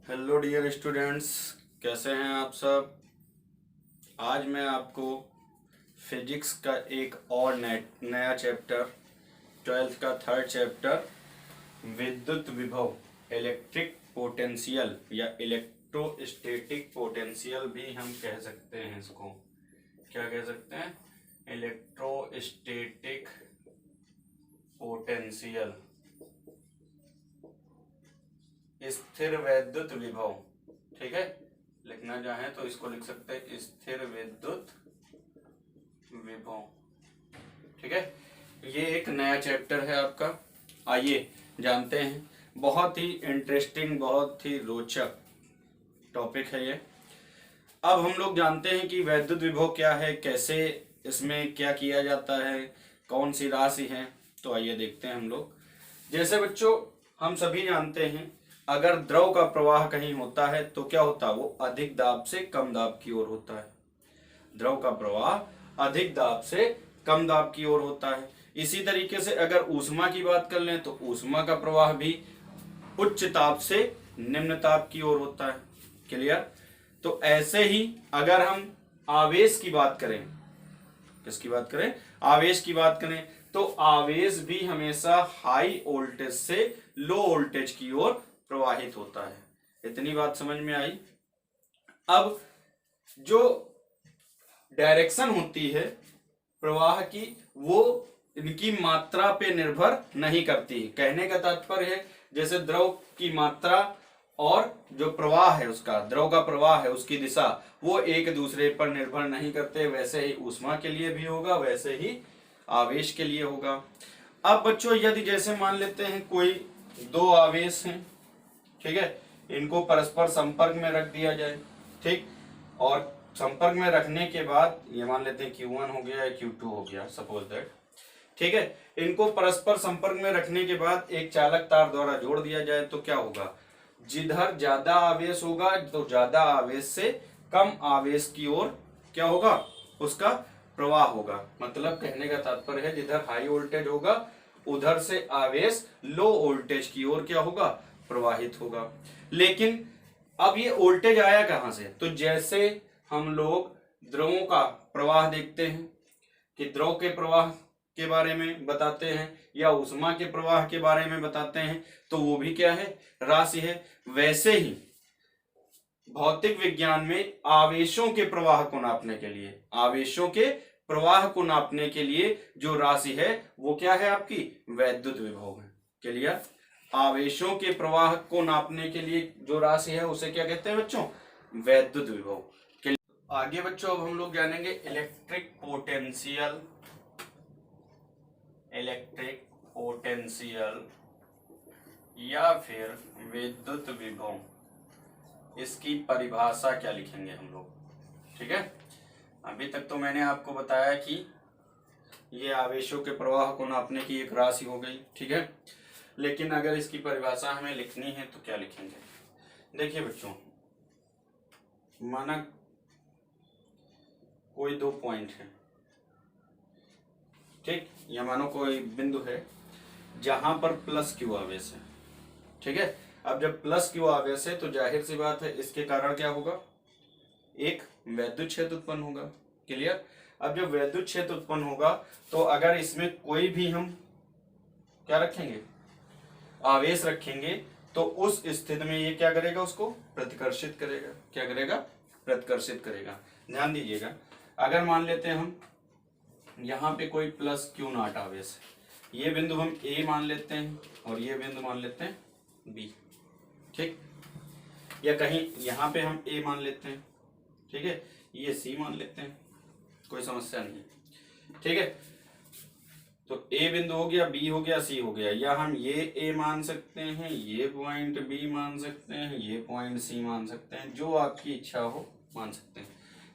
Hello dear students, कैसे हैं आप सब। आज मैं आपको फिजिक्स का एक और नया चैप्टर, ट्वेल्थ का थर्ड चैप्टर, विद्युत विभव, इलेक्ट्रिक पोटेंशियल या इलेक्ट्रोस्टैटिक पोटेंशियल भी हम कह सकते हैं। इसको क्या कह सकते हैं? इलेक्ट्रोस्टैटिक पोटेंशियल, स्थिर वैद्युत विभव। ठीक है, लिखना चाहें तो इसको लिख सकते हैं स्थिर विद्युत विभव। ठीक है, ये एक नया चैप्टर है आपका। आइए जानते हैं। बहुत ही इंटरेस्टिंग, बहुत ही रोचक टॉपिक है ये। अब हम लोग जानते हैं कि वैद्युत विभव क्या है, कैसे इसमें क्या किया जाता है, कौन सी राशि है। तो आइए देखते हैं हम लोग। जैसे बच्चों, हम सभी जानते हैं, अगर द्रव का प्रवाह कहीं होता है तो क्या होता है? वो अधिक दाब से कम दाब की ओर होता है। द्रव का प्रवाह अधिक दाब से कम दाब की ओर होता है। इसी तरीके से अगर ऊष्मा की बात कर लें तो ऊष्मा का प्रवाह भी उच्च ताप से निम्न ताप की ओर होता है। क्लियर? तो ऐसे ही अगर हम आवेश की बात करें, किसकी बात करें? आवेश की बात करें तो आवेश भी हमेशा हाई वोल्टेज से लो वोल्टेज की ओर प्रवाहित होता है। इतनी बात समझ में आई। अब जो डायरेक्शन होती है प्रवाह की, वो इनकी मात्रा पे निर्भर नहीं करती। कहने का तात्पर्य है, जैसे द्रव की मात्रा और जो प्रवाह है उसका, द्रव का प्रवाह है उसकी दिशा, वो एक दूसरे पर निर्भर नहीं करते। वैसे ही ऊष्मा के लिए भी होगा, वैसे ही आवेश के लिए होगा। अब बच्चों, यदि जैसे मान लेते हैं कोई दो आवेश हैं, ठीक है, इनको परस्पर संपर्क में रख दिया जाए। ठीक, और संपर्क में रखने के बाद ये मान लेते हैं Q1 हो गया या Q2 हो गया, सपोज दैट। ठीक है, इनको परस्पर संपर्क में रखने के बाद एक चालक तार द्वारा जोड़ दिया जाए तो क्या होगा? जिधर ज्यादा आवेश होगा तो ज्यादा आवेश से कम आवेश की ओर क्या होगा? उसका प्रवाह होगा। मतलब कहने का तात्पर्य है, जिधर हाई वोल्टेज होगा उधर से आवेश लो वोल्टेज की ओर क्या होगा? प्रवाहित होगा। लेकिन अब ये वोल्टेज आया कहां से? तो जैसे हम लोग द्रवों का प्रवाह देखते हैं कि द्रव के प्रवाह के बारे में बताते हैं या ऊष्मा के प्रवाह के बारे में बताते हैं, तो वो भी क्या है? राशि है। वैसे ही भौतिक विज्ञान में आवेशों के प्रवाह को नापने के लिए, आवेशों के प्रवाह को नापने के लिए जो राशि है वो क्या है? आपकी वैद्युत विभव है। क्लियर? आवेशों के प्रवाह को नापने के लिए जो राशि है उसे क्या कहते हैं बच्चों? वैद्युत विभव। आगे बच्चों अब हम लोग जानेंगे इलेक्ट्रिक पोटेंशियल। इलेक्ट्रिक पोटेंशियल या फिर विद्युत विभव, इसकी परिभाषा क्या लिखेंगे हम लोग? ठीक है, अभी तक तो मैंने आपको बताया कि ये आवेशों के प्रवाह को नापने की एक राशि हो गई। ठीक है, लेकिन अगर इसकी परिभाषा हमें लिखनी है तो क्या लिखेंगे? देखिए बच्चों, माना कोई दो पॉइंट है, ठीक, या मानो कोई बिंदु है जहां पर प्लस क्यू आवेश है। ठीक है, अब जब प्लस क्यू आवेश है तो जाहिर सी बात है इसके कारण क्या होगा? एक वैद्युत क्षेत्र उत्पन्न होगा। क्लियर? अब जब वैद्युत क्षेत्र उत्पन्न होगा तो अगर इसमें कोई भी हम क्या रखेंगे? आवेश रखेंगे तो उस स्थिति में ये क्या करेगा? उसको प्रतिकर्षित करेगा। क्या करेगा? प्रतिकर्षित करेगा। ध्यान दीजिएगा, अगर मान लेते हैं हम यहाँ पे कोई प्लस क्यू नॉट आवेश है, ये बिंदु हम ए मान लेते हैं और ये बिंदु मान लेते हैं बी। ठीक, या कहीं यहाँ पे हम ए मान लेते हैं, ठीक है, ये सी मान लेते हैं, कोई समस्या नहीं है। ठीक है, तो ए बिंदु हो गया, बी हो गया, सी हो गया, या हम ये ए मान सकते हैं, ये पॉइंट बी मान सकते हैं, ये पॉइंट सी मान सकते हैं, जो आपकी इच्छा हो मान सकते हैं।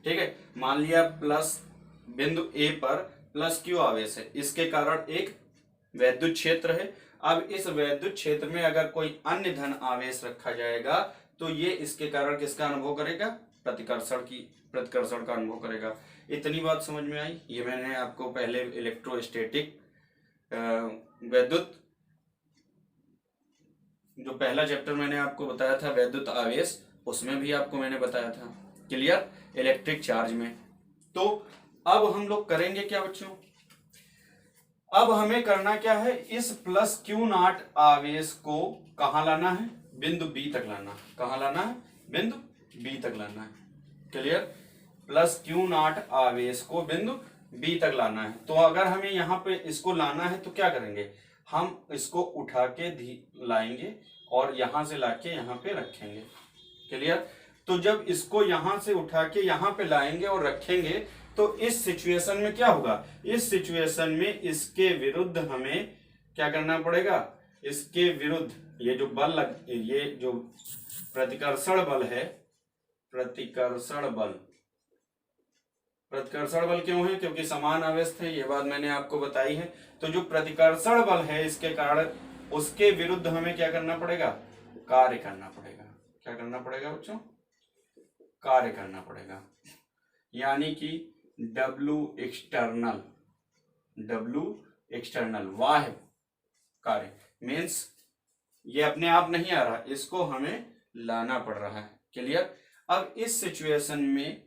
ठीक है, मान लिया प्लस बिंदु ए पर प्लस क्यू आवेश है, इसके कारण एक वैद्युत क्षेत्र है। अब इस वैद्युत क्षेत्र में अगर कोई अन्य धन आवेश रखा जाएगा तो ये इसके कारण किसका अनुभव करेगा? प्रतिकर्षण का अनुभव करेगा। इतनी बात समझ में आई? ये मैंने आपको पहले इलेक्ट्रोस्टैटिक वैद्युत जो पहला चैप्टर मैंने आपको बताया था वैद्युत आवेश, उसमें भी आपको मैंने बताया था। क्लियर? इलेक्ट्रिक चार्ज में। तो अब हम लोग करेंगे क्या बच्चों, अब हमें करना क्या है, इस प्लस क्यू नॉट आवेश को कहां लाना है, बिंदु बी तक लाना। कहां लाना है? बिंदु बी तक लाना है। क्लियर? प्लस क्यू नॉट आवेश को बिंदु बी तक लाना है। तो अगर हमें यहाँ पे इसको लाना है तो क्या करेंगे, हम इसको उठा के लाएंगे और यहां से लाके यहाँ पे रखेंगे। क्लियर? तो जब इसको यहां से उठा के यहाँ पे लाएंगे और रखेंगे तो इस सिचुएशन में क्या होगा, इस सिचुएशन में इसके विरुद्ध हमें क्या करना पड़ेगा, इसके विरुद्ध ये जो बल ये जो प्रतिकर्षण बल है, प्रतिकर्षण बल क्यों है, क्योंकि समान आवेश थे, ये बात मैंने आपको बताई है। तो जो प्रतिकर्षण बल है इसके कारण उसके विरुद्ध हमें क्या करना पड़ेगा, कार्य करना पड़ेगा। क्या करना पड़ेगा बच्चों? कार्य करना पड़ेगा। यानी कि W एक्सटर्नल बाह्य कार्य मीन्स ये अपने आप नहीं आ रहा, इसको हमें लाना पड़ रहा है। क्लियर? अब इस सिचुएशन में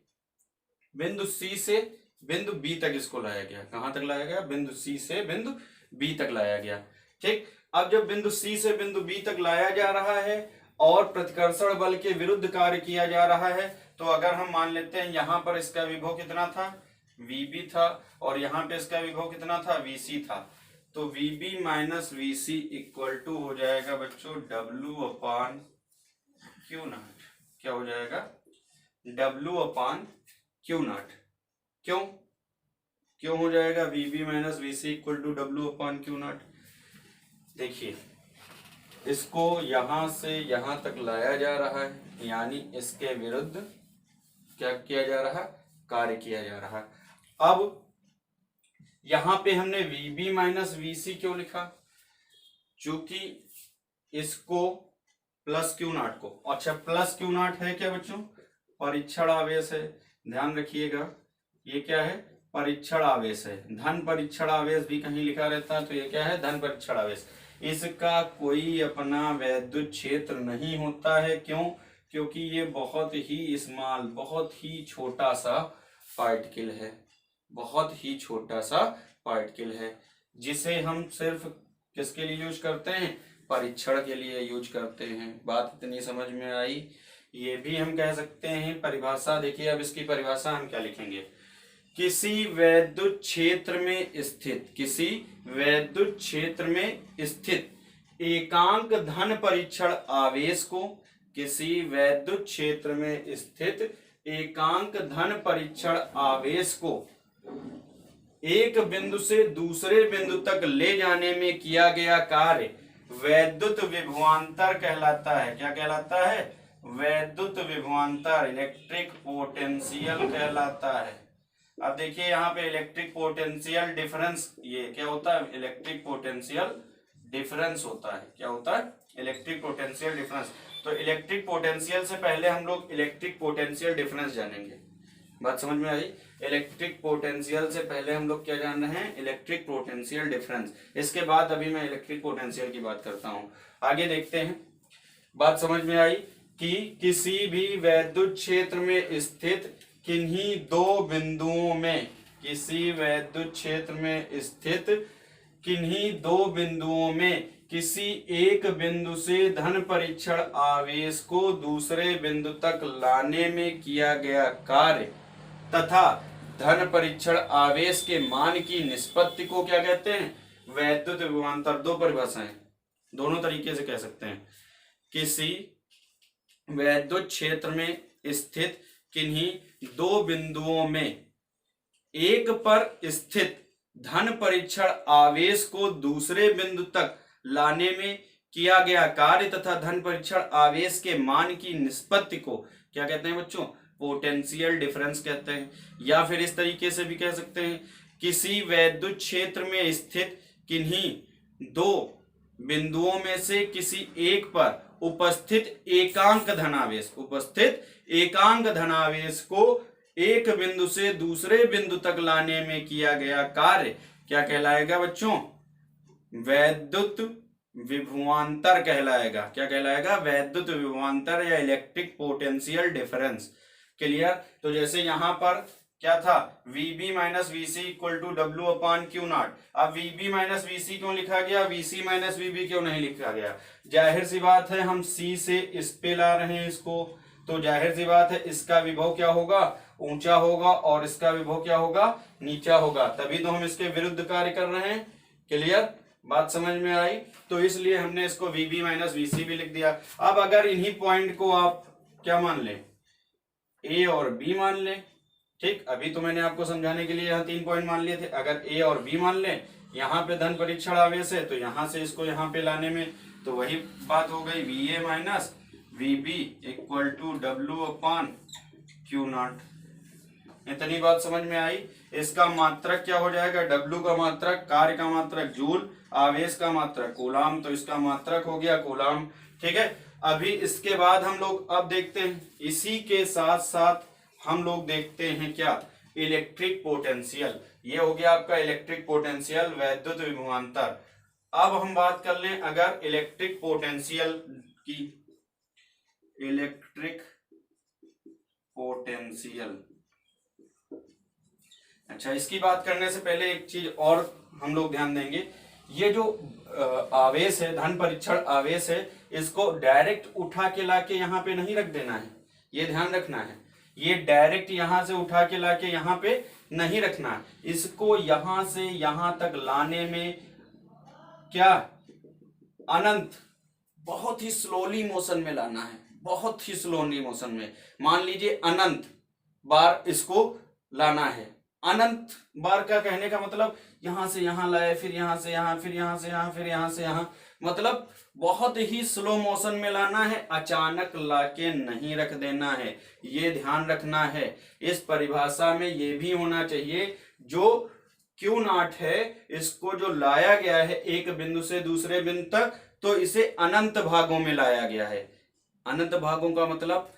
बिंदु सी से बिंदु बी तक इसको लाया गया। कहां तक लाया गया? बिंदु सी से बिंदु बी तक लाया गया। ठीक, अब जब बिंदु सी से बिंदु बी तक लाया जा रहा है और प्रतिकर्षण बल के विरुद्ध कार्य किया जा रहा है, तो अगर हम मान लेते हैं यहां पर इसका विभव कितना था, Vb था, और यहां पे इसका विभव कितना था, Vc था, तो Vb minus Vc equal to हो जाएगा बच्चों W अपान क्यू नॉट। क्या हो जाएगा? W upon Q naught. क्यों हो जाएगा Vb minus Vc equal to W upon Q naught? देखिए, इसको यहां से यहां तक लाया जा रहा है, यानी इसके विरुद्ध क्या किया जा रहा है, कार्य किया जा रहा है। अब यहां पे हमने Vb माइनस Vc क्यों लिखा, चूंकि इसको प्लस क्यू नॉट को, अच्छा प्लस क्यू नॉट है क्या बच्चों, परीक्षण आवेश है, ध्यान रखिएगा, ये क्या है, परीक्षण आवेश है। धन परीक्षण आवेश भी कहीं लिखा रहता है, तो ये क्या है, धन परीक्षण आवेश। इसका कोई अपना वैद्युत क्षेत्र नहीं होता है। क्यों? क्योंकि ये बहुत ही स्मॉल, बहुत ही छोटा सा पार्टिकल है, बहुत ही छोटा सा पार्टिकल है, जिसे हम सिर्फ किसके लिए यूज करते हैं, परीक्षण के लिए यूज करते हैं। बात इतनी समझ में आई? ये भी हम कह सकते हैं परिभाषा। देखिए अब इसकी परिभाषा हम क्या लिखेंगे, किसी वैद्युत क्षेत्र में स्थित, किसी वैद्युत क्षेत्र में स्थित एकांक धन परीक्षण आवेश को, किसी वैद्युत क्षेत्र में स्थित एकांक धन परीक्षण आवेश को एक बिंदु से दूसरे बिंदु तक ले जाने में किया गया कार्य वैद्युत विभवांतर कहलाता है। क्या कहलाता है? वैद्युत विभवांतर, इलेक्ट्रिक पोटेंशियल कहलाता है। अब देखिए यहाँ पे इलेक्ट्रिक पोटेंशियल डिफरेंस, ये क्या होता है, इलेक्ट्रिक पोटेंशियल डिफरेंस होता है। क्या होता है? Electric potential difference. तो इलेक्ट्रिक पोटेंशियल से पहले हम लोग इलेक्ट्रिक पोटेंशियल डिफरेंस जानेंगे। बात समझ में आई? इलेक्ट्रिक पोटेंशियल से पहले हम लोग क्या जान रहे हैं, इलेक्ट्रिक पोटेंशियल डिफरेंस। इसके बाद अभी मैं इलेक्ट्रिक पोटेंशियल की बात करता हूं। आगे देखते हैं। बात समझ में आई कि किसी भी वैद्युत क्षेत्र में स्थित किन्हीं दो बिंदुओं में, किसी वैद्युत क्षेत्र में स्थित किन्हीं दो बिंदुओं में किसी एक बिंदु से धन परीक्षण आवेश को दूसरे बिंदु तक लाने में किया गया कार्य तथा धन परीक्षण आवेश के मान की निष्पत्ति को क्या कहते हैं, वैद्युत विभवांतर। दो परिभाषाएं, दोनों तरीके से कह सकते हैं। किसी वैद्युत क्षेत्र में स्थित किन्हीं दो बिंदुओं में एक पर स्थित धन परीक्षण आवेश को दूसरे बिंदु तक लाने में किया गया कार्य तथा धन परीक्षण आवेश के मान की निष्पत्ति को क्या कहते हैं बच्चों, पोटेंशियल डिफरेंस कहते हैं। या फिर इस तरीके से भी कह सकते हैं, किसी वैद्युत क्षेत्र में स्थित किन्हीं दो बिंदुओं में से किसी एक पर उपस्थित एकांक धनावेश, उपस्थित एकांक धनावेश को एक बिंदु से दूसरे बिंदु तक लाने में किया गया कार्य क्या कहलाएगा बच्चों, वैद्युत विभवांतर कहलाएगा। क्या कहलाएगा? वैद्युत विभवांतर या इलेक्ट्रिक पोटेंशियल डिफरेंस। क्लियर? तो जैसे यहां पर क्या था, VB minus VC equal to W upon Q naught. अब VB माइनस VC क्यों लिखा गया, VC माइनस VB क्यों नहीं लिखा गया? जाहिर सी बात है हम C से इस पे ला रहे हैं इसको, तो जाहिर सी बात है इसका विभव क्या होगा, ऊंचा होगा, और इसका विभव क्या होगा, नीचा होगा। तभी तो हम इसके विरुद्ध कार्य कर रहे हैं। क्लियर? बात समझ में आई? तो इसलिए हमने इसको VB माइनस VC भी लिख दिया। अब अगर इन्हीं पॉइंट को आप क्या मान लें, A और B मान लें, ठीक, अभी तो मैंने आपको समझाने के लिए यहाँ 3 पॉइंट मान लिए थे। अगर A और B मान लें, यहाँ पे धन परीक्षण आवेश है तो यहाँ से इसको यहाँ पे लाने में तो वही बात हो गई, VA minus VB equal to W upon Q naught. इतनी बात समझ में आई? इसका मात्रक क्या हो जाएगा, W का मात्रक, कार्य का मात्रक जूल, आवेश का मात्रक कूलाम, तो इसका मात्रक हो गया कूलाम। ठीक है, अभी इसके बाद हम लोग अब देखते हैं, इसी के साथ साथ हम लोग देखते हैं क्या, इलेक्ट्रिक पोटेंशियल। ये हो गया आपका इलेक्ट्रिक पोटेंशियल, वैद्युत विभवांतर। अब हम बात कर लें अगर इलेक्ट्रिक पोटेंशियल की, इलेक्ट्रिक पोटेंशियल। अच्छा, इसकी बात करने से पहले एक चीज और हम लोग ध्यान देंगे, ये जो आवेश है, धन परीक्षण आवेश है, इसको डायरेक्ट उठा के लाके यहाँ पे नहीं रख देना है, ये ध्यान रखना है। ये डायरेक्ट यहां से उठा के लाके यहाँ पे नहीं रखना, इसको यहां से यहां तक लाने में क्या, अनंत, बहुत ही स्लोली मोशन में लाना है, बहुत ही स्लोली मोशन में। मान लीजिए अनंत बार इसको लाना है। अनंत बार का कहने का मतलब यहां से यहां लाए, फिर यहां से यहां, फिर यहां से यहां, फिर यहां से यहां, मतलब बहुत ही स्लो मोशन में लाना है, अचानक लाके नहीं रख देना है, ये ध्यान रखना है। इस परिभाषा में ये भी होना चाहिए, जो Q नॉट है इसको जो लाया गया है एक बिंदु से दूसरे बिंदु तक, तो इसे अनंत भागों में लाया गया है। अनंत भागों का मतलब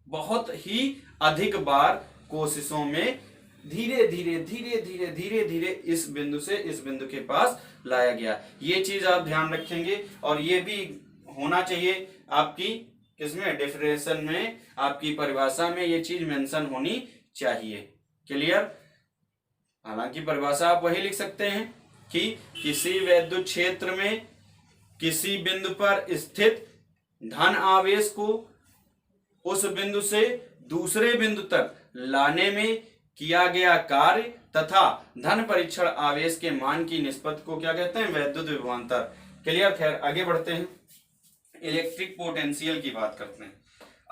बहुत ही अधिक बार कोशिशों में धीरे धीरे धीरे धीरे धीरे धीरे इस बिंदु से इस बिंदु के पास लाया गया। ये चीज आप ध्यान रखेंगे, और ये भी होना चाहिए आपकी किसमें, डेफिनेशन में, आपकी परिभाषा में ये चीज मेंशन होनी चाहिए। क्लियर? हालांकि परिभाषा आप वही लिख सकते हैं कि किसी वैद्युत क्षेत्र में किसी बिंदु पर स्थित धन आवेश को उस बिंदु से दूसरे बिंदु तक लाने में किया गया कार्य तथा धन परीक्षण आवेश के मान की निष्पत्ति को क्या कहते हैं, वैद्युत विभवांतर। क्लियर? खैर आगे बढ़ते हैं, इलेक्ट्रिक पोटेंशियल की बात करते हैं।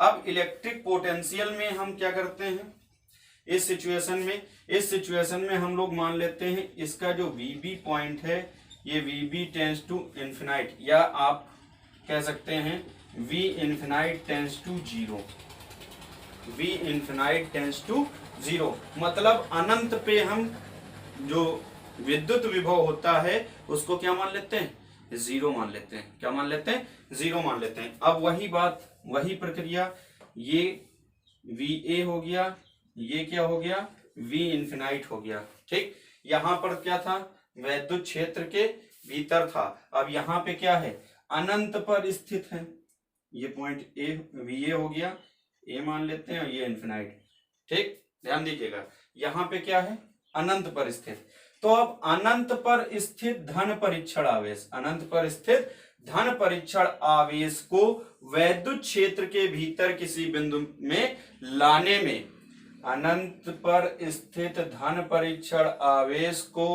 अब इलेक्ट्रिक पोटेंशियल में हम क्या करते हैं, इस सिचुएशन में हम लोग मान लेते हैं इसका जो VB पॉइंट है, ये VB टेंस टू इन्फिनाइट, या आप कह सकते हैं V infinite tends to zero, V infinite tends to zero, मतलब अनंत पे हम जो विद्युत विभव होता है उसको क्या मान लेते हैं, जीरो मान लेते हैं। क्या मान लेते हैं, जीरो मान लेते हैं। अब वही बात, वही प्रक्रिया, ये VA हो गया, ये क्या हो गया, V इन्फिनाइट हो गया। ठीक, यहां पर क्या था, वैद्युत क्षेत्र के भीतर था। अब यहाँ पे क्या है, अनंत पर स्थित है, ये पॉइंट VA हो गया, A मान लेते हैं, और ये इन्फिनाइट। ठीक, ध्यान दीजिएगा, यहाँ पे क्या है, अनंत पर स्थित। तो अब अनंत पर स्थित धन परीक्षण आवेश, अनंत पर स्थित धन परीक्षण आवेश को वैद्युत क्षेत्र के भीतर किसी बिंदु में लाने में, अनंत पर स्थित धन परीक्षण आवेश को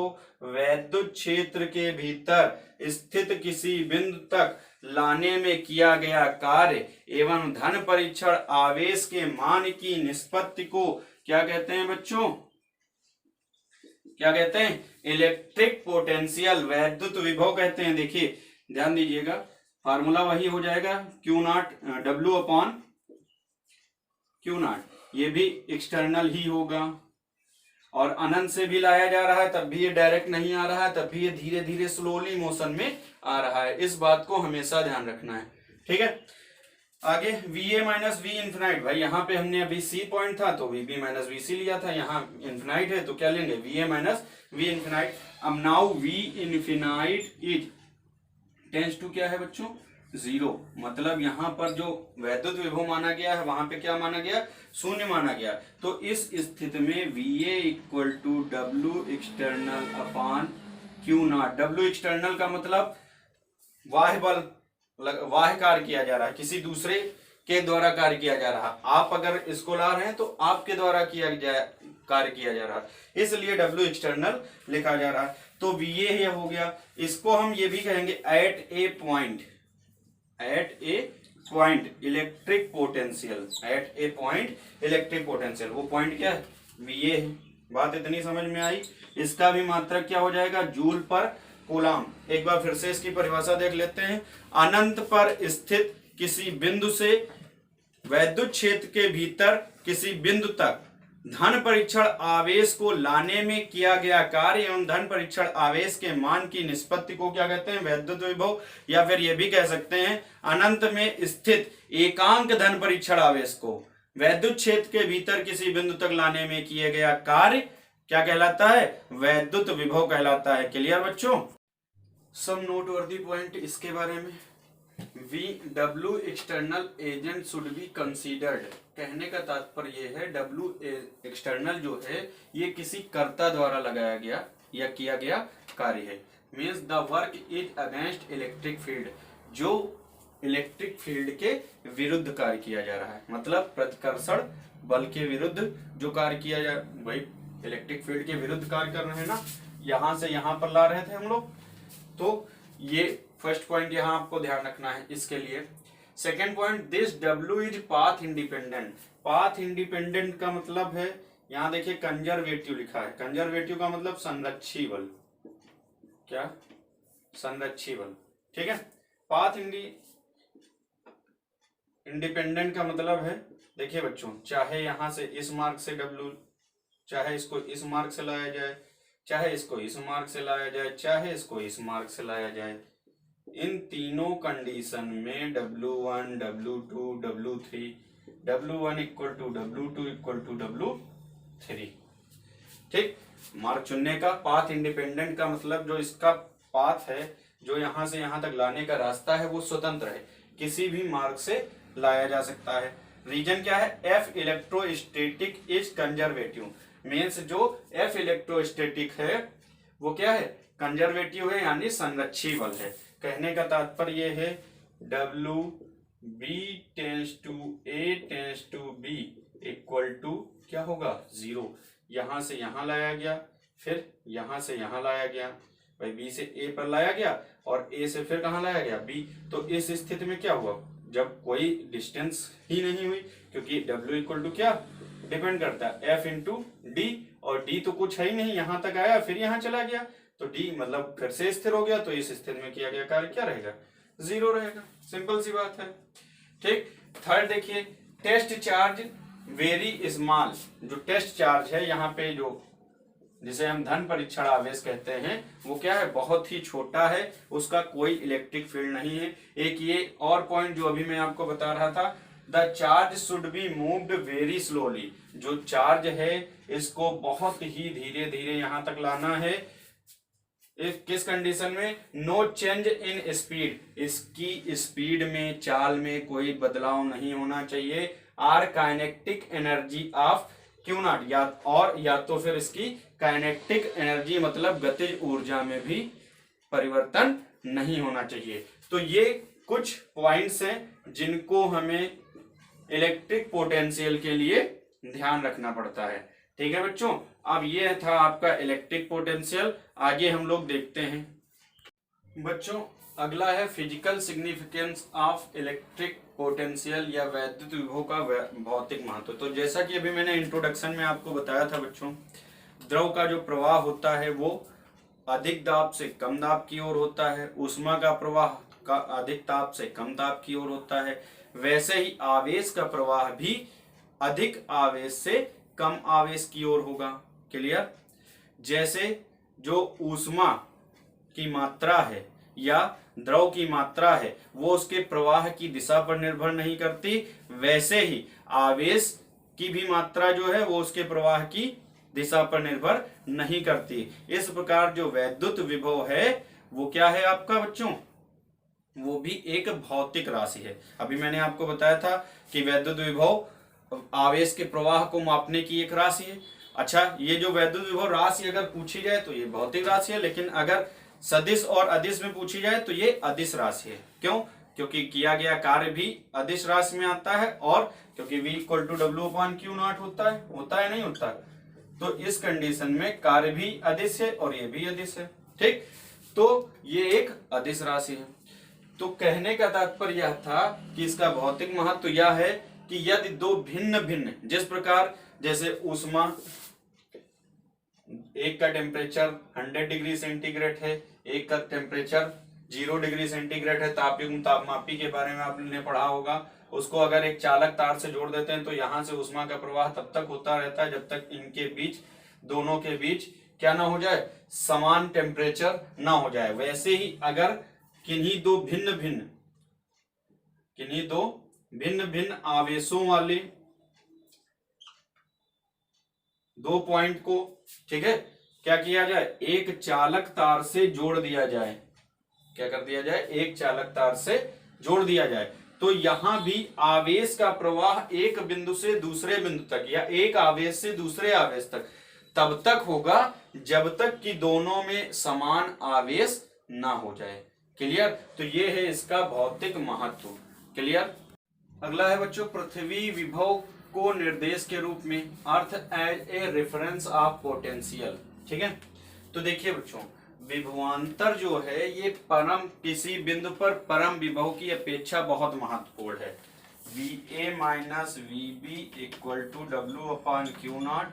वैद्युत क्षेत्र के भीतर स्थित किसी बिंदु तक लाने में किया गया कार्य एवं धन परीक्षण आवेश के मान की निष्पत्ति को क्या कहते हैं बच्चों, क्या कहते हैं, इलेक्ट्रिक पोटेंशियल, वैद्युत विभव कहते हैं। देखिए ध्यान दीजिएगा, फार्मूला वही हो जाएगा Q naught W upon Q not, ये भी एक्सटर्नल ही होगा, और अनंत से भी लाया जा रहा है तब भी ये डायरेक्ट नहीं आ रहा है, तब भी ये धीरे धीरे स्लोली मोशन में आ रहा है। इस बात को हमेशा ध्यान रखना है। ठीक है, आगे VA माइनस V इन्फिनाइट, भाई यहाँ पे हमने अभी C पॉइंट था तो VB माइनस VC लिया था, यहाँ इन्फिनाइट है तो क्या लेंगे, VA माइनस V इन्फिनाइट। अब now V infinite is tends to क्या है बच्चों, 0। मतलब यहाँ पर जो वैद्युत विभव माना गया है वहां पे क्या माना गया, शून्य माना गया। तो इस स्थिति में VA equal to W external upon Q naught. W external का मतलब बाह्य बल, बाह्य कार्य किया जा रहा है, किसी दूसरे के द्वारा कार्य किया जा रहा है। आप अगर स्कॉलर हैं तो आपके द्वारा कार्य किया जा रहा है, इसलिए W एक्सटर्नल लिखा जा रहा है। तो VA ये हो गया। इसको हम ये भी कहेंगे एट ए पॉइंट इलेक्ट्रिक पोटेंशियल, एट ए पॉइंट इलेक्ट्रिक पोटेंशियल। वो पॉइंट क्या है, VA है। बात इतनी समझ में आई। इसका भी मात्रक क्या हो जाएगा, जूल पर कूलाम। एक बार फिर से इसकी परिभाषा देख लेते हैं। अनंत पर स्थित किसी बिंदु से वैद्युत क्षेत्र के भीतर किसी बिंदु तक धन परीक्षण आवेश को लाने में किया गया कार्य एवं धन परीक्षण आवेश के मान की निष्पत्ति को क्या कहते हैं, वैद्युत विभव। या फिर यह भी कह सकते हैं अनंत में स्थित एकांक धन परीक्षण आवेश को वैद्युत क्षेत्र के भीतर किसी बिंदु तक लाने में किया गया कार्य क्या कहलाता है, वैद्युत विभव कहलाता है। क्लियर बच्चों। सब नोटवर्दी पॉइंट इसके बारे में। W external agent should be considered. कहने का तात्पर्य यह है W एक्सटर्नल जो है ये किसी कर्ता द्वारा लगाया गया या किया गया कार्य है। Means the work is against electric field, जो इलेक्ट्रिक फील्ड के विरुद्ध कार्य किया जा रहा है। मतलब प्रतिकर्षण बल के विरुद्ध जो कार्य किया जा, वही इलेक्ट्रिक फील्ड के विरुद्ध कार्य कर रहे हैं ना। यहां से यहां पर ला रहे थे हम लोग। तो ये फर्स्ट पॉइंट यहां आपको ध्यान रखना है इसके लिए। Second point, this W is path independent. Path independent का मतलब है, यहां देखिए कंजर्वेटिव लिखा है। कंजर्वेटिव का मतलब संरक्षी बल। क्या, संरक्षी बल। ठीक है। पाथ इंडिपेंडेंट का मतलब है, देखिए बच्चों, चाहे यहां से इस मार्ग से W, चाहे इसको इस मार्ग से लाया जाए, चाहे इसको इस मार्ग से लाया जाए, चाहे इसको इस मार्ग से लाया जाए, इन तीनों कंडीशन में W1, W2, W3, W1 equal to W2 equal to W3। ठीक। मार्ग चुनने का, पाथ इंडिपेंडेंट का मतलब जो इसका पाथ है, जो यहां से यहां तक लाने का रास्ता है, वो स्वतंत्र है, किसी भी मार्ग से लाया जा सकता है। रीजन क्या है, F electrostatic is conservative. Means जो F इलेक्ट्रोस्टैटिक है वो क्या है, कंजर्वेटिव है, यानी संरक्षी बल है। कहने का तात्पर्य यह है W B tends to A tends to B equal to क्या होगा, 0। यहां से यहां लाया गया, फिर यहां से यहां लाया गया, भाई B से A पर लाया गया और A से फिर कहां लाया गया, B। तो इस स्थिति में क्या हुआ, जब कोई डिस्टेंस ही नहीं हुई, क्योंकि W इक्वल टू क्या डिपेंड करता है F इंटू D, और D तो कुछ है ही नहीं, यहां तक आया फिर यहां चला गया, तो D मतलब फिर से स्थिर हो गया। तो इस स्थिति में किया गया कार्य क्या रहेगा, 0 रहेगा। सिंपल सी बात है। ठीक। थर्ड देखिए, टेस्ट चार्ज वेरी स्मॉल। जो टेस्ट चार्ज है यहाँ पे, जो जिसे हम धन परीक्षण आवेश कहते हैं, वो क्या है, बहुत ही छोटा है, उसका कोई इलेक्ट्रिक फील्ड नहीं है। एक ये और पॉइंट जो अभी मैं आपको बता रहा था, the charge should be moved very slowly. जो चार्ज है इसको बहुत ही धीरे धीरे यहां तक लाना है। किस कंडीशन में, नो चेंज इन स्पीड, इसकी स्पीड में, चाल में कोई बदलाव नहीं होना चाहिए। Or kinetic energy of Q naught, या तो फिर इसकी काइनेटिक एनर्जी मतलब गतिज ऊर्जा में भी परिवर्तन नहीं होना चाहिए। तो ये कुछ पॉइंट्स हैं जिनको हमें इलेक्ट्रिक पोटेंशियल के लिए ध्यान रखना पड़ता है। ठीक है बच्चों। अब ये था आपका इलेक्ट्रिक पोटेंशियल। आगे हम लोग देखते हैं बच्चों, अगला है physical significance of electric potential या वैद्युत विभव का भौतिक महत्व। तो जैसा कि अभी मैंने इंट्रोडक्शन में आपको बताया था बच्चों, द्रव का जो प्रवाह होता है वो अधिक दाब से कम दाब की ओर होता है, ऊष्मा का प्रवाह का अधिक ताप से कम ताप की ओर होता है। वैसे ही आवेश का प्रवाह भी अधिक आवेश से कम आवेश की ओर होगा। क्लियर। जैसे जो ऊष्मा की मात्रा है या द्रव की मात्रा है वो उसके प्रवाह की दिशा पर निर्भर नहीं करती, वैसे ही आवेश की भी मात्रा जो है वो उसके प्रवाह की दिशा पर निर्भर नहीं करती। इस प्रकार जो वैद्युत विभव है वो क्या है आपका बच्चों, वो भी एक भौतिक राशि है। अभी मैंने आपको बताया था कि वैद्युत विभव आवेश के प्रवाह को मापने की एक राशि है। अच्छा, ये जो वैद्युत विभव राशि अगर पूछी जाए तो ये भौतिक राशि है, लेकिन अगर सदिश और अदिश में पूछी जाए तो ये अदिश राशि है। क्यों? क्योंकि किया गया कार्य भी अदिश राशि में आता है, और क्योंकि V = W/Q0 होता है नहीं होता। तो इस कंडीशन में कार्य भी अदिश है और ये भी अदिश है। ठीक, तो ये एक अदिश राशि है। तो कहने का तात्पर्य यह था कि इसका भौतिक महत्व यह है कि यदि दो भिन्न भिन्न, जिस प्रकार जैसे ऊष्मा, एक का टेम्परेचर 100 डिग्री सेंटीग्रेड है, एक का टेम्परेचर 0 डिग्री सेंटीग्रेड है, तापमापी के बारे में आपने पढ़ा होगा। उसको अगर एक चालक तार से जोड़ देते हैं तो यहां से ऊष्मा का प्रवाह तब तक होता रहता है जब तक इनके बीच, दोनों के बीच क्या ना हो जाए, समान टेम्परेचर ना हो जाए। वैसे ही अगर किन्हीं दो भिन्न भिन्न आवेशों वाले दो पॉइंट को, ठीक है, क्या किया जाए, एक चालक तार से जोड़ दिया जाए। क्या कर दिया जाए? एक चालक तार से जोड़ दिया जाए। तो यहां भी आवेश का प्रवाह एक बिंदु से दूसरे बिंदु तक, या एक आवेश से दूसरे आवेश तक तब तक होगा जब तक कि दोनों में समान आवेश ना हो जाए। क्लियर? तो ये है इसका भौतिक महत्व। क्लियर? अगला है बच्चों पृथ्वी विभव को निर्देश के रूप में, earth as a reference of potential. ठीक है, तो देखिए बच्चों, विभवांतर जो है ये परम, किसी बिंदु पर परम विभव की अपेक्षा बहुत महत्वपूर्ण है। VA - VB = W/Q0,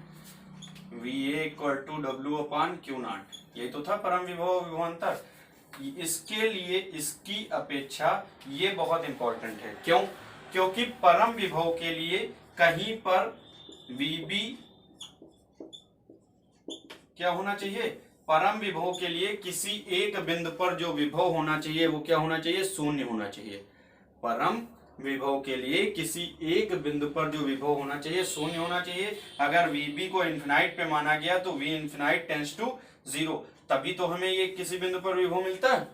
VA = W/Q0, ये तो था परम विभव विभवांतर। इसके लिए इसकी अपेक्षा ये बहुत इंपॉर्टेंट है। क्यों? क्योंकि परम विभव के लिए कहीं पर VB क्या होना चाहिए, परम विभव के लिए किसी एक बिंदु पर जो विभव होना चाहिए वो क्या होना चाहिए, शून्य होना चाहिए। परम विभव के लिए किसी एक बिंदु पर जो विभव होना चाहिए शून्य होना चाहिए। अगर VB को इन्फिनाइट पे माना गया तो V ∞ टेंड्स टू 0, तभी तो हमें ये किसी बिंदु पर विभव मिलता है।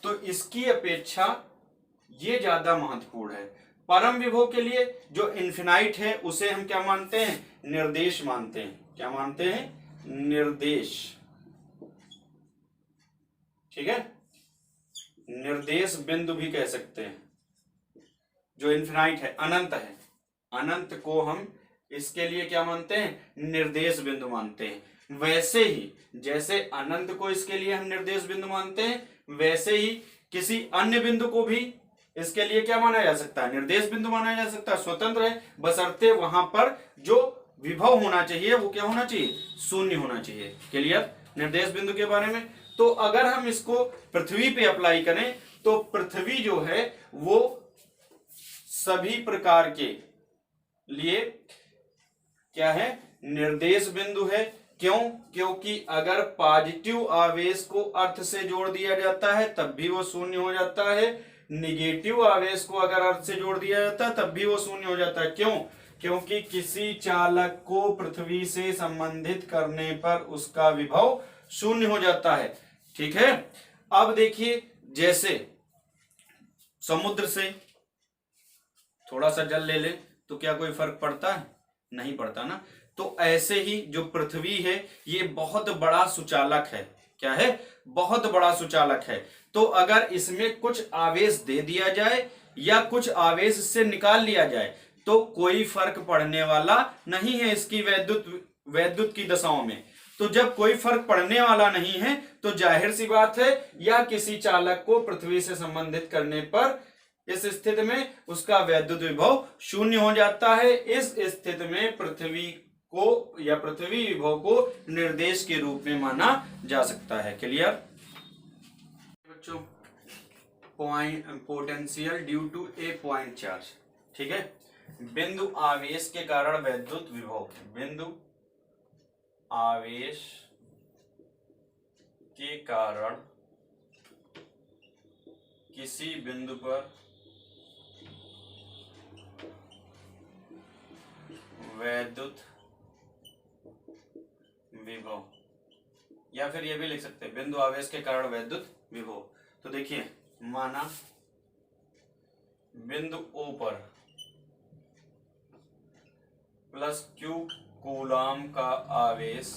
तो इसकी अपेक्षा ये ज्यादा महत्वपूर्ण है। परम विभव के लिए जो इन्फिनाइट है उसे हम क्या मानते हैं, निर्देश मानते हैं। क्या मानते हैं? निर्देश। ठीक है, निर्देश बिंदु भी कह सकते हैं। जो इन्फिनाइट है, अनंत है, अनंत को हम इसके लिए क्या मानते हैं, निर्देश बिंदु मानते हैं। वैसे ही जैसे अनंत को इसके लिए हम निर्देश बिंदु मानते हैं, वैसे ही किसी अन्य बिंदु को भी इसके लिए क्या माना जा सकता है, निर्देश बिंदु माना जा सकता है। स्वतंत्र है, बशर्ते वहां पर जो विभव होना चाहिए वो क्या होना चाहिए, शून्य होना चाहिए। क्लियर? निर्देश बिंदु के बारे में। तो अगर हम इसको पृथ्वी पे अप्लाई करें तो पृथ्वी जो है वो सभी प्रकार के लिए क्या है, निर्देश बिंदु है। क्यों? क्योंकि अगर पॉजिटिव आवेश को अर्थ से जोड़ दिया जाता है तब भी वो शून्य हो जाता है, निगेटिव आवेश को अगर अर्थ से जोड़ दिया जाता है तब भी वो शून्य हो जाता है। क्यों? क्योंकि किसी चालक को पृथ्वी से संबंधित करने पर उसका विभव शून्य हो जाता है। ठीक है, अब देखिए, जैसे समुद्र से थोड़ा सा जल ले ले तो क्या कोई फर्क पड़ता है? नहीं पड़ता ना। तो ऐसे ही जो पृथ्वी है ये बहुत बड़ा सुचालक है। क्या है? बहुत बड़ा सुचालक है। तो अगर इसमें कुछ आवेश दे दिया जाए या कुछ आवेश से निकाल लिया जाए तो कोई फर्क पड़ने वाला नहीं है इसकी वैद्युत की दशाओं में। तो जब कोई फर्क पड़ने वाला नहीं है तो जाहिर सी बात है, या किसी चालक को पृथ्वी से संबंधित करने पर इस स्थिति में उसका वैद्युत विभव शून्य हो जाता है। इस स्थिति में पृथ्वी को या पृथ्वी विभव को निर्देश के रूप में माना जा सकता है। क्लियर बच्चों? Potential due to a point charge. ठीक है, बिंदु आवेश के कारण वैद्युत विभव, बिंदु आवेश के कारण किसी बिंदु पर वैद्युत विभव, या फिर ये भी लिख सकते हैं बिंदु आवेश के कारण वैद्युत विभव। तो देखिए, माना बिंदु O पर प्लस Q कूलाम का आवेश,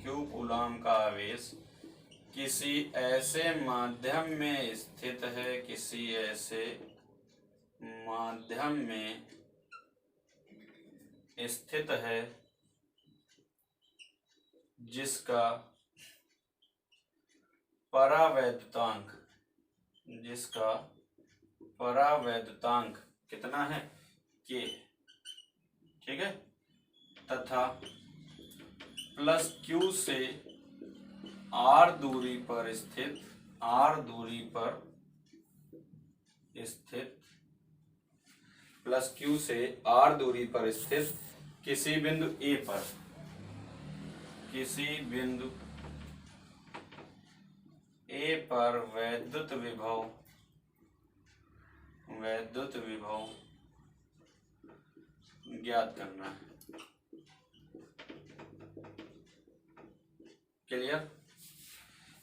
Q कूलाम का आवेश किसी ऐसे माध्यम में स्थित है, किसी ऐसे माध्यम में स्थित है जिसका परावैद्युतांक, जिसका परावैद्युतांक कितना है, K, ठीक है, तथा प्लस Q से R दूरी पर स्थित, R दूरी पर स्थित, प्लस Q से R दूरी पर स्थित किसी बिंदु A पर, किसी बिंदु A पर वैद्युत विभव, वैद्युत विभव ज्ञात करना है। क्लियर?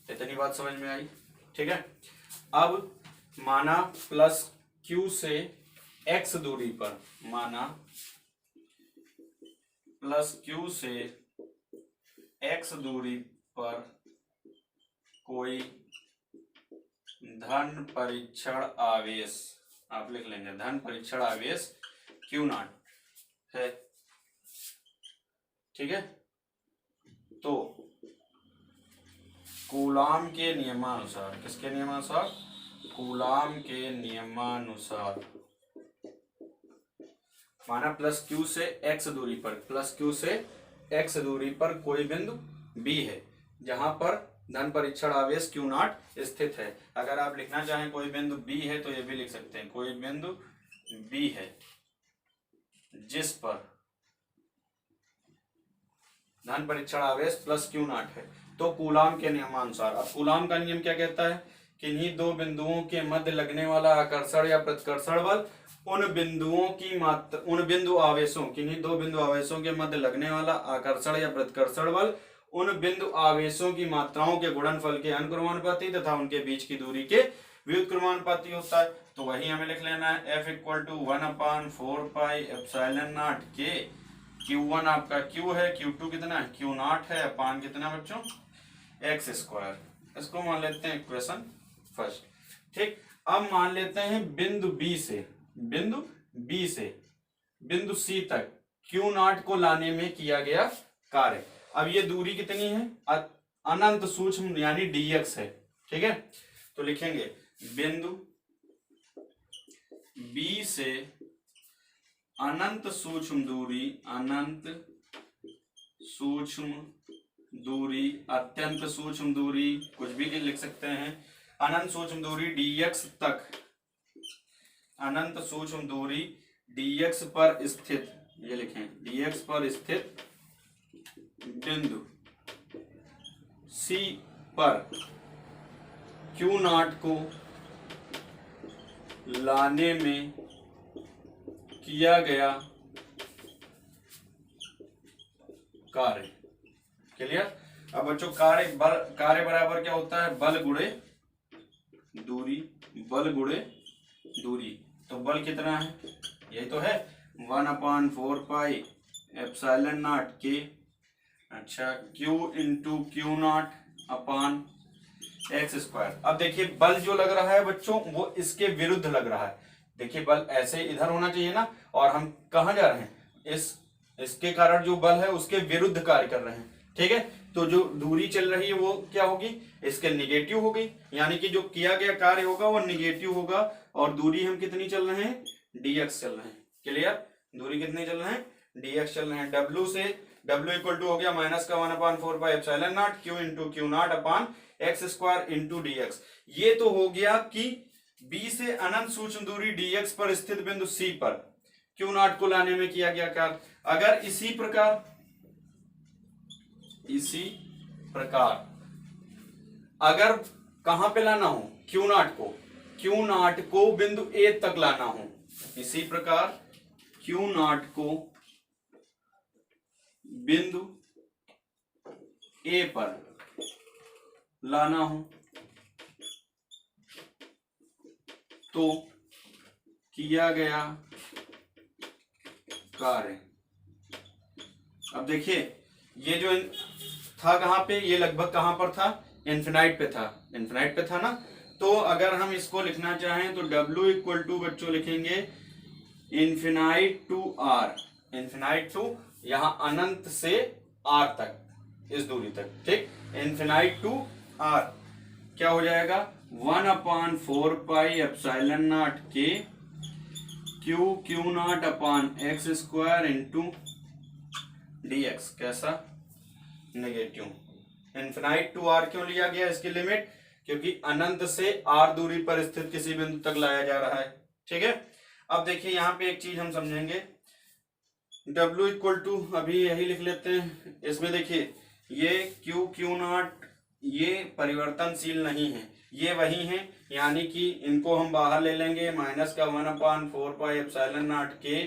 इतनी बात समझ में आई? ठीक है। अब माना प्लस Q से X दूरी पर, माना प्लस Q से X दूरी पर कोई धन परीक्षण आवेश, आप लिख लेंगे धन परीक्षण आवेश Q0 है, ठीक है। तो कूलाम के नियमानुसार, किसके नियमानुसार? कूलाम के नियमानुसार माना प्लस Q से X दूरी पर, प्लस Q से X दूरी पर कोई बिंदु B है जहां पर धन परीक्षण आवेश Q0 स्थित है। अगर आप लिखना चाहें कोई बिंदु B है तो ये भी लिख सकते हैं, कोई बिंदु B है जिस पर धन परीक्षण आवेश प्लस Q0 है, तो कूलाम के नियमानुसार। अब कूलाम का नियम क्या कहता है? किन्हीं दो बिंदुओं के मध्य लगने वाला आकर्षण या प्रतिकर्षण बल उन बिंदुओं की मात्रा, उन बिंदु आवेशों, किन्हीं दो बिंदु आवेशों के मध्य लगने वाला आकर्षण या प्रतिकर्षण बल उन बिंदु आवेशों की मात्राओं के गुणनफल के अनुक्रमानुपाती तथा उनके बीच की दूरी के व्युत्क्रमानुपाती होता है। तो वही हमें लिख लेना है, F = 1/4πε0 के Q1 आपका Q है, Q2 कितना है, Q0 है, अपान कितना बच्चों, x²। इसको मान लेते हैं इक्वेशन फर्स्ट, ठीक। अब मान लेते हैं बिंदु B से, बिंदु B से बिंदु C तक Q0 को लाने में किया गया कार्य। अब ये दूरी कितनी है, अनंत सूक्ष्म यानी dx है, ठीक है। तो लिखेंगे बिंदु B से अनंत सूक्ष्म दूरी, अनंत सूक्ष्म दूरी, अत्यंत सूक्ष्म दूरी, कुछ भी लिख सकते हैं, अनंत सूक्ष्म दूरी dx तक, अनंत सूक्ष्म दूरी dx पर स्थित, ये लिखें dx पर स्थित बिंदु C पर Q0 को लाने में किया गया कार्य। क्लियर? अब बच्चों कार्य बराबर क्या होता है, बल गुणे दूरी, बल गुणे दूरी। तो बल कितना है, यही तो है 1/4πε0 के, अच्छा Q × Q0 अपान x²। अब देखिए बल जो लग रहा है बच्चों वो इसके विरुद्ध लग रहा है। देखिए बल ऐसे इधर होना चाहिए ना, और हम कहाँ जा रहे हैं, इसके कारण जो बल है उसके विरुद्ध कार्य कर रहे हैं, ठीक है। तो जो दूरी चल रही है वो क्या होगी, इसके निगेटिव होगी, यानी कि जो किया गया कार्य होगा वो निगेटिव होगा, और दूरी हम कितनी चल रहे हैं, dx चल रहे हैं। क्लियर? दूरी कितनी चल रहे हैं, dx चल रहे हैं। W से W इक्वल टू हो गया -1/4πε0 Q × Q0 अपान x² × dx। ये तो हो गया कि B से अनंत सूक्ष्म दूरी dx पर स्थित बिंदु C पर Q0 को लाने में किया गया कार्य। अगर इसी प्रकार अगर कहां पे लाना हो, Q0 को बिंदु A तक लाना हो, इसी प्रकार Q0 को बिंदु A पर लाना हो तो किया गया कार्य। अब देखिए ये जो था कहाँ पे, ये लगभग कहाँ पर था, इन्फिनाइट पे था, इन्फिनाइट पे था ना। तो अगर हम इसको लिखना चाहें तो W इक्वल टू बच्चों लिखेंगे infinite to R, infinite to यहाँ अनंत से आर तक, इस दूरी तक, ठीक। इन्फिनाइट टू आर क्या हो जाएगा 1/4 एप्सिलॉन नॉट के क्यू नॉट अपान एक्स स्क्वायर इंटू dx। कैसा, नेगेटिव। इन्फिनाइट टू आर क्यों लिया गया इसकी लिमिट, क्योंकि अनंत से आर दूरी पर स्थित किसी बिंदु तक लाया जा रहा है, ठीक है। अब देखिए यहाँ पे एक चीज हम समझेंगे, W इक्वल टू अभी यही लिख लेते हैं। इसमें देखिए ये क्यू नॉट ये परिवर्तनशील नहीं है, ये वही है, यानी कि इनको हम बाहर ले लेंगे, माइनस का 1/4 एप्सिलॉन नॉट के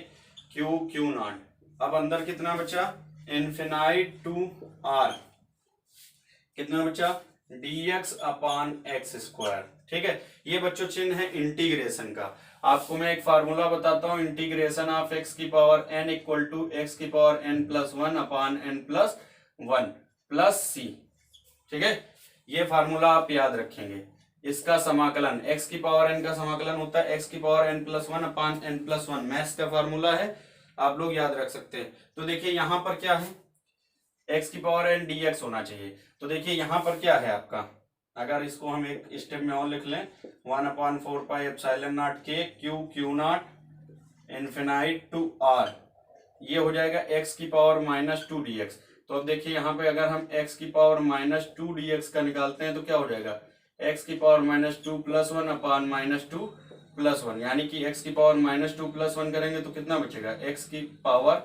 क्यू नॉट। अब अंदर कितना बचा, इन्फिनाइट टू आर, कितना बचा dx अपान एक्स स्क्वायर, ठीक है। ये बच्चों चिन्ह है इंटीग्रेशन का। आपको मैं एक फार्मूला बताता हूँ, इंटीग्रेशन ऑफ x की power n equal to x की power n plus 1 upon n plus 1 plus c, ठीक है। ये फार्मूला आप याद रखेंगे। इसका समाकलन x की पावर n का समाकलन होता है x की power n plus 1 upon n plus 1, maths का फार्मूला है, आप लोग याद रख सकते हैं। तो देखिए यहाँ पर क्या है, x की पावर n dx होना चाहिए। तो देखिए यहाँ पर क्या है आपका, अगर इसको हम एक स्टेप में और लिख लें 1/4 एप्सिलॉन नॉट के Q naught infinite to R, ये हो जाएगा x की पावर -2 dx। तो अब देखिए यहाँ पे अगर हम x की पावर -2 dx का निकालते हैं तो क्या हो जाएगा, x की पावर -2 प्लस 1 अपान -2 प्लस 1, यानी कि x की पावर -2 प्लस 1 करेंगे तो कितना बचेगा, x की पावर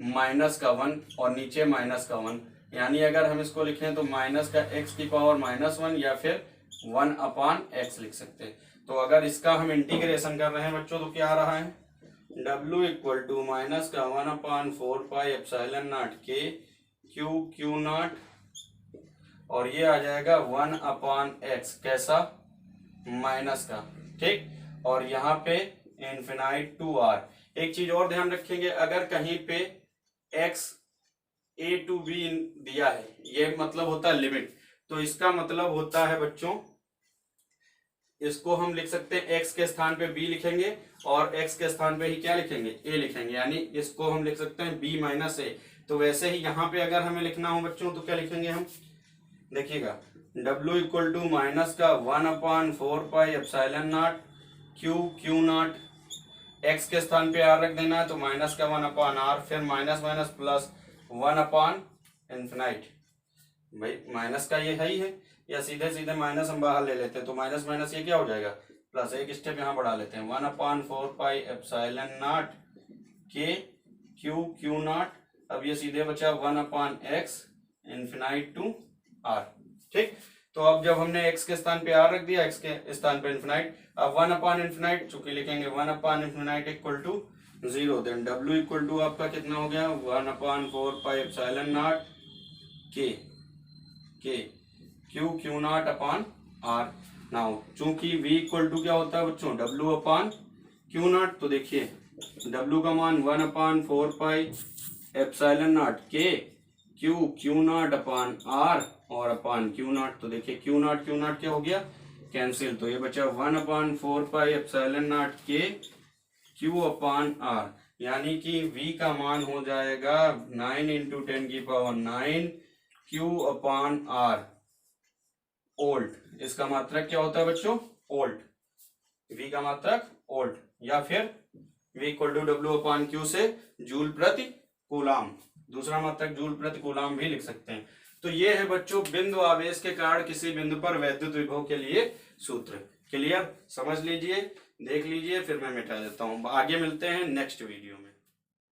-1 और नीचे -1, यानी अगर हम इसको लिखें तो माइनस का x की पावर -1 या फिर 1 अपान x लिख सकते हैं। तो अगर इसका हम इंटीग्रेशन कर रहे हैं बच्चों तो क्या आ रहा है, W इक्वल टू माइनस का 1/4 एप्सिलॉन नॉट के क्यू नॉट, और ये आ जाएगा 1 अपान एक्स, कैसा, माइनस का, ठीक। और यहाँ पे इन्फिनाइट टू आर। एक चीज और ध्यान रखेंगे, अगर कहीं पे x a to b दिया है, ये मतलब होता है लिमिट, तो इसका मतलब होता है बच्चों, इसको हम लिख सकते हैं x के स्थान पे b लिखेंगे और x के स्थान पे ही क्या लिखेंगे, a लिखेंगे, यानी इसको हम लिख सकते हैं b माइनस a। तो वैसे ही यहाँ पे अगर हमें लिखना हो बच्चों तो क्या लिखेंगे हम, देखिएगा W इक्वल टू माइनस का 1/4 epsilon not Q not, x के स्थान पे r रख देना है तो माइनस का 1 अपान r, फिर minus minus plus 1 upon infinite. भाई माइनस का ये है ही है, या सीधे सीधे माइनस हम बाहर ले लेते हैं तो माइनस माइनस ये क्या हो जाएगा प्लस, एक स्टेप यहाँ बढ़ा लेते हैं 1/4 एप्सिलॉन नॉट के क्यू नॉट। अब ये सीधे बचा 1 अपान एक्स इन्फिनाइट टू आर, ठीक। तो अब जब हमने x के स्थान पे r रख दिया, x के स्थान पे इन्फिनाइट, अब 1 अपान इन्फिनाइट चूंकि लिखेंगे 1 upon infinite equal to 0, then W equal to आपका कितना हो गया 1/4 एप्सिलॉन नॉट के Q naught upon r। Now चूंकि v इक्वल टू क्या होता है बच्चों, W अपान क्यू नॉट, तो देखिए W का मान 1/4 एप्सिलॉन नॉट के क्यू नॉट अपान r और अपान क्यू नॉट। तो देखिए क्यू नॉट क्या हो गया, कैंसिल, तो ये बचा 1/4 एप्सिलॉन नॉट के क्यू अपान r, यानी कि v का मान हो जाएगा 9 × 10⁹ क्यू अपान r ओल्ट। इसका मात्रक क्या होता है बच्चों, ओल्ट, v का मात्रक ओल्ट, या फिर v equal to W upon Q से जूल प्रति कूलाम, दूसरा मात्रक जूल प्रति कूलाम भी लिख सकते हैं। तो ये है बच्चों बिंदु आवेश के कारण किसी बिंदु पर वैद्युत विभव के लिए सूत्र। क्लियर, समझ लीजिए, देख लीजिए, फिर मैं मिटा देता हूं। आगे मिलते हैं नेक्स्ट वीडियो में।